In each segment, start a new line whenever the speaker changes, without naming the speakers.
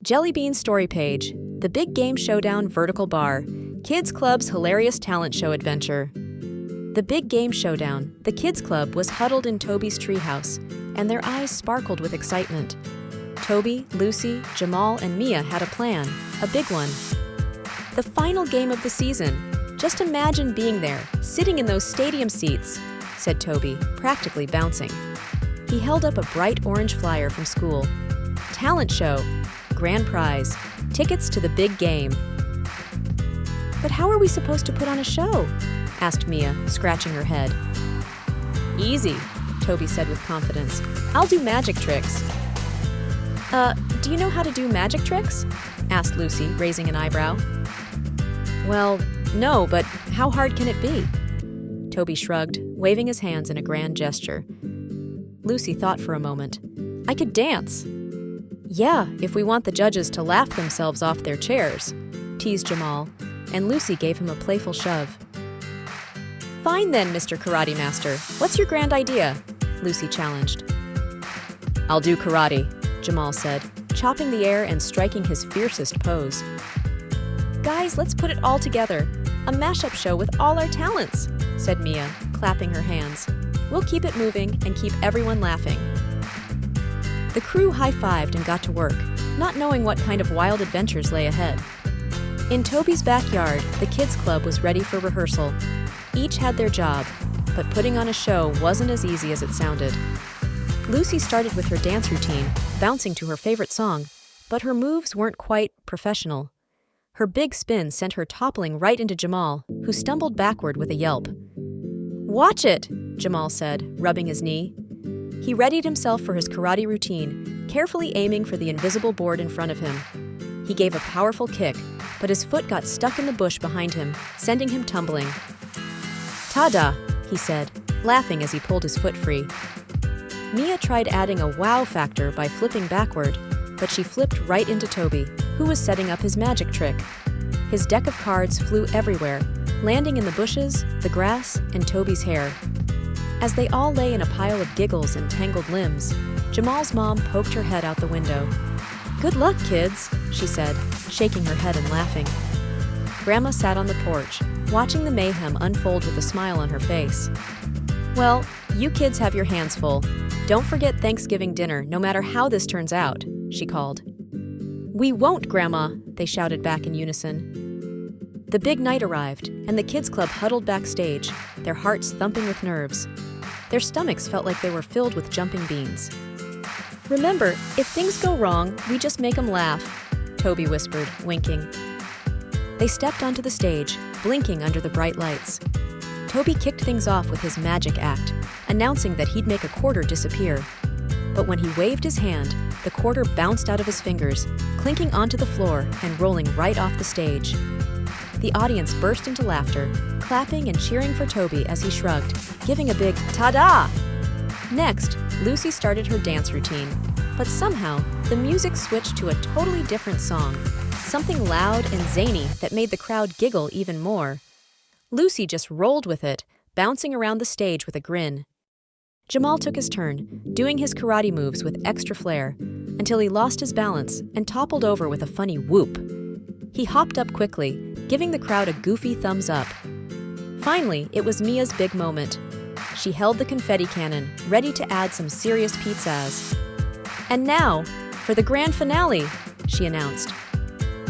Jelly Bean story page, the Big Game Showdown vertical bar, Kids Club's hilarious talent show adventure. The Big Game Showdown, the Kids Club was huddled in Toby's treehouse, and their eyes sparkled with excitement. Toby, Lucy, Jamal, and Mia had a plan, a big one. The final game of the season. Just imagine being there, sitting in those stadium seats, said Toby, practically bouncing. He held up a bright orange flyer from school. Talent show, grand prize, tickets to the big game. But how are we supposed to put on a show? Asked Mia, scratching her head. Easy, Toby said with confidence. I'll do magic tricks. Do you know how to do magic tricks? Asked Lucy, raising an eyebrow. Well, no, but how hard can it be? Toby shrugged, waving his hands in a grand gesture. Lucy thought for a moment. I could dance. Yeah, if we want the judges to laugh themselves off their chairs, teased Jamal, and Lucy gave him a playful shove. Fine then, Mr. Karate Master. What's your grand idea? Lucy challenged. I'll do karate, Jamal said, chopping the air and striking his fiercest pose. Guys, let's put it all together. A mashup show with all our talents, said Mia, clapping her hands. We'll keep it moving and keep everyone laughing. The crew high-fived and got to work, not knowing what kind of wild adventures lay ahead. In Toby's backyard, the Kids Club was ready for rehearsal. Each had their job, but putting on a show wasn't as easy as it sounded. Lucy started with her dance routine, bouncing to her favorite song, but her moves weren't quite professional. Her big spin sent her toppling right into Jamal, who stumbled backward with a yelp. Watch it, Jamal said, rubbing his knee. He readied himself for his karate routine, carefully aiming for the invisible board in front of him. He gave a powerful kick, but his foot got stuck in the bush behind him, sending him tumbling. Ta-da, he said, laughing as he pulled his foot free. Mia tried adding a wow factor by flipping backward, but she flipped right into Toby, who was setting up his magic trick. His deck of cards flew everywhere, landing in the bushes, the grass, and Toby's hair. As they all lay in a pile of giggles and tangled limbs, Jamal's mom poked her head out the window. Good luck, kids, she said, shaking her head and laughing. Grandma sat on the porch, watching the mayhem unfold with a smile on her face. Well, you kids have your hands full. Don't forget Thanksgiving dinner, no matter how this turns out, she called. We won't, Grandma, they shouted back in unison. The big night arrived, and the Kids Club huddled backstage, their hearts thumping with nerves. Their stomachs felt like they were filled with jumping beans. Remember, if things go wrong, we just make them laugh, Toby whispered, winking. They stepped onto the stage, blinking under the bright lights. Toby kicked things off with his magic act, announcing that he'd make a quarter disappear. But when he waved his hand, the quarter bounced out of his fingers, clinking onto the floor and rolling right off the stage. The audience burst into laughter, clapping and cheering for Toby as he shrugged, giving a big ta-da! Next, Lucy started her dance routine, but somehow the music switched to a totally different song, something loud and zany that made the crowd giggle even more. Lucy just rolled with it, bouncing around the stage with a grin. Jamal took his turn, doing his karate moves with extra flair, until he lost his balance and toppled over with a funny whoop. He hopped up quickly, giving the crowd a goofy thumbs up. Finally, it was Mia's big moment. She held the confetti cannon, ready to add some serious pizzazz. And now, for the grand finale, she announced.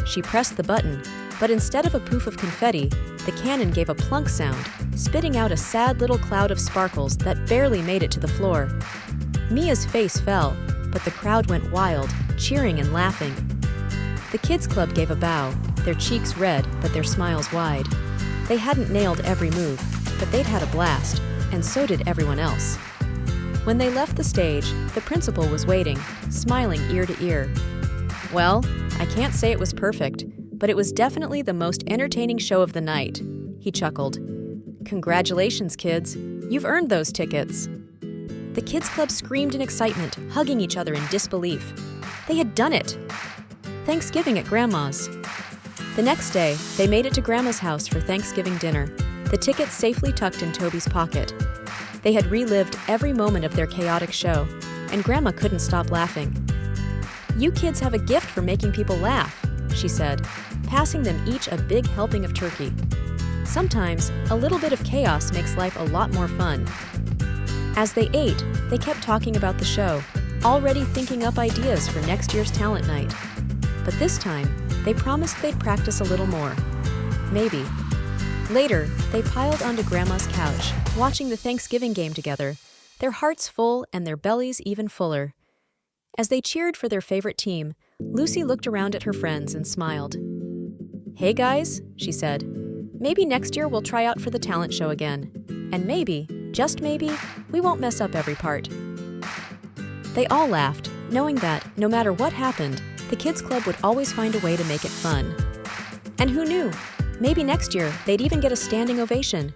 She pressed the button, but instead of a poof of confetti, the cannon gave a plunk sound, spitting out a sad little cloud of sparkles that barely made it to the floor. Mia's face fell, but the crowd went wild, cheering and laughing. The Kids Club gave a bow, their cheeks red but their smiles wide. They hadn't nailed every move, but they'd had a blast, and so did everyone else. When they left the stage, the principal was waiting, smiling ear to ear. Well, I can't say it was perfect, but it was definitely the most entertaining show of the night, he chuckled. Congratulations, kids. You've earned those tickets. The Kids Club screamed in excitement, hugging each other in disbelief. They had done it. Thanksgiving at Grandma's. The next day, they made it to Grandma's house for Thanksgiving dinner, the tickets safely tucked in Toby's pocket. They had relived every moment of their chaotic show, and Grandma couldn't stop laughing. "You kids have a gift for making people laugh," she said, passing them each a big helping of turkey. "Sometimes, a little bit of chaos makes life a lot more fun." As they ate, they kept talking about the show, already thinking up ideas for next year's talent night. But this time, they promised they'd practice a little more. Maybe. Later, they piled onto Grandma's couch, watching the Thanksgiving game together, their hearts full and their bellies even fuller. As they cheered for their favorite team, Lucy looked around at her friends and smiled. "Hey guys," she said, "maybe next year we'll try out for the talent show again. And maybe, just maybe, we won't mess up every part." They all laughed, knowing that, no matter what happened, the Kids Club would always find a way to make it fun. And who knew? Maybe next year they'd even get a standing ovation,